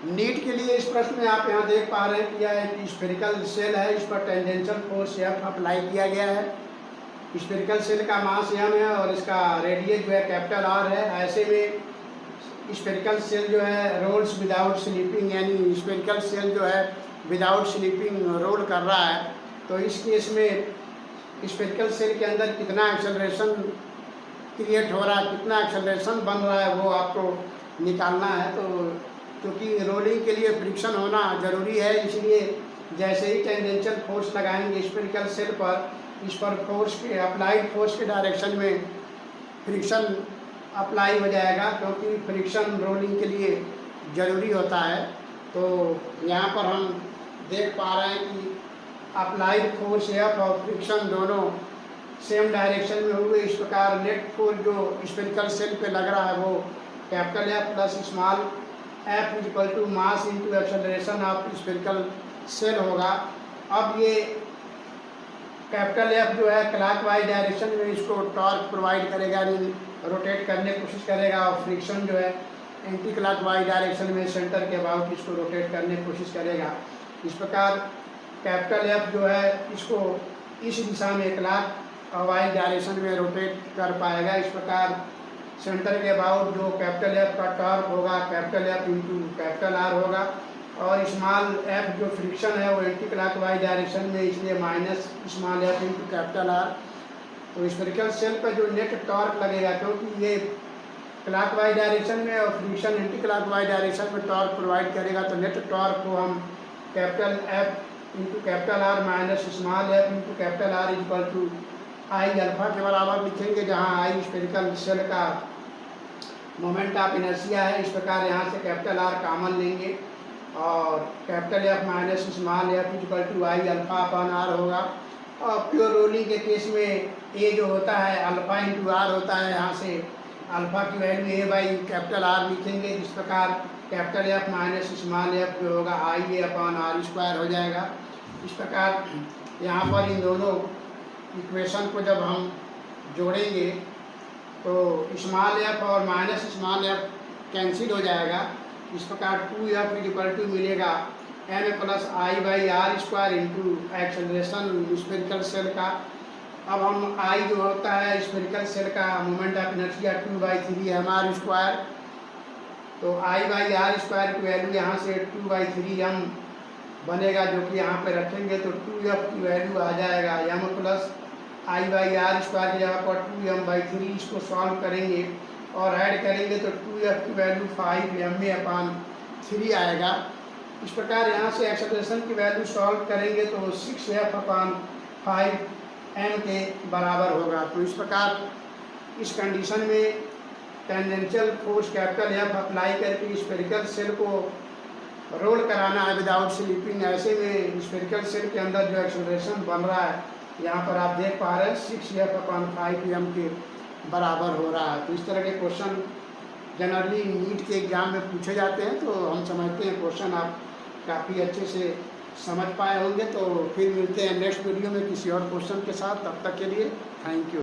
NEET के लिए इस प्रश्न में आप यहाँ देख पा रहे हैं कि यह एक स्फेरिकल सेल है, इस पर टेंजेंशियल फोर्स एफ अप्लाई किया गया है। स्फेरिकल सेल का मास एम है और इसका रेडियस जो है कैपिटल आर है। ऐसे में स्फेरिकल सेल जो है रोल्स विदाउट स्लीपिंग, यानी स्फेरिकल सेल जो है विदाउट स्लीपिंग रोल कर रहा है। तो इस केस में स्फेरिकल सेल के अंदर कितना एक्सेलरेशन क्रिएट हो रहा है, कितना एक्सेलरेशन बन रहा है, वो आपको निकालना है। तो क्योंकि रोलिंग के लिए फ्रिक्शन होना ज़रूरी है, इसलिए जैसे ही टेंजेंशियल फोर्स लगाएंगे स्फेरिकल सेल पर, इस पर फोर्स के अप्लाइड फोर्स के डायरेक्शन में फ्रिक्शन अप्लाई हो जाएगा, क्योंकि फ्रिक्शन रोलिंग के लिए ज़रूरी होता है। तो यहाँ पर हम देख पा रहे हैं कि अप्लाइड फोर्स एफ और फ्रिक्शन दोनों सेम डायरेक्शन में हुए। इस प्रकार नेट फोर्स जो स्फेरिकल सेल पे लग रहा है वो capital F plus small F is equal to mass into acceleration of spherical shell होगा। अब ये कैपिटल एफ जो है क्लॉकवाइज डायरेक्शन में इसको टॉर्क प्रोवाइड करेगा, यानी रोटेट करने की कोशिश करेगा, और फ्रिक्शन जो है एंटी क्लॉकवाइज डायरेक्शन में सेंटर के अबाउट इसको रोटेट करने की कोशिश करेगा। इस प्रकार कैपिटल एफ जो है इसको इस दिशा में क्लॉकवाइज डायरेक्शन में रोटेट कर पाएगा। इस प्रकार सेंटर के अबाउट जो कैपिटल एफ का टॉर्क होगा capital F into capital are होगा, और स्मॉल एफ जो फ्रिक्शन है वो एंटी क्लॉकवाइज डायरेक्शन में, इसलिए minus small F into capital are. तो स्फेरिकल सेल पर जो नेट टॉर्क लगेगा, क्योंकि ये क्लॉकवाइज डायरेक्शन में और फ्रिक्शन एंटी क्लॉकवाइज डायरेक्शन में टॉर्क प्रोवाइड करेगा, तो नेट टॉर्क को हम capital F into capital R minus small F into capital R equal to I alpha के बराबर लिखेंगे, जहाँ आई स्फेरिकल सेल का मोमेंट ऑफ इनर्शिया है। इस प्रकार यहाँ से कैपिटल आर कॉमन लेंगे और capital F minus small F equal to I alpha upon R होगा। और प्योर रोलिंग के केस में ए जो होता है अल्फा इंटू आर होता है, यहाँ से अल्फा की value A by capital R लिखेंगे। इस प्रकार capital F minus small F जो होगा आई ए अपॉन आर स्क्वायर हो जाएगा। इस प्रकार यहाँ पर इन दोनों इक्वेशन को जब हम जोड़ेंगे तो स्मॉल एफ और माइनस स्मॉल एफ कैंसिल हो जाएगा। इस प्रकार 2f इक्वल टू मिलेगा m plus I by R square into acceleration spherical shell का। अब हम i जो होता है स्फेरिकल सेल का moment of inertia 2/3 M R square, तो i बाई आर स्क्वायर की वैल्यू यहाँ से 2/3 m बनेगा, जो कि यहाँ पे रखेंगे तो 2f की वैल्यू आ जाएगा m plus I by R square की जगह पर 2m/3। इसको सॉल्व करेंगे और ऐड करेंगे तो 2f की वैल्यू 5ma/3 आएगा। इस प्रकार यहाँ से एक्सेलरेशन की वैल्यू सॉल्व करेंगे तो 6f/5m के बराबर होगा। तो इस प्रकार इस कंडीशन में tangential force capital F apply करके स्फेरिकल सेल को रोल कराना है विदाउट स्लीपिंग। ऐसे में स्फेरिकल सेल के अंदर जो एक्सेलरेशन बन रहा है यहाँ पर आप देख पा रहे हैं 6f/5m के बराबर हो रहा है। तो इस तरह के क्वेश्चन जनरली नीट के एग्जाम में पूछे जाते हैं, तो हम समझते हैं क्वेश्चन आप काफ़ी अच्छे से समझ पाए होंगे। तो फिर मिलते हैं नेक्स्ट वीडियो में किसी और क्वेश्चन के साथ। तब तक के लिए थैंक यू।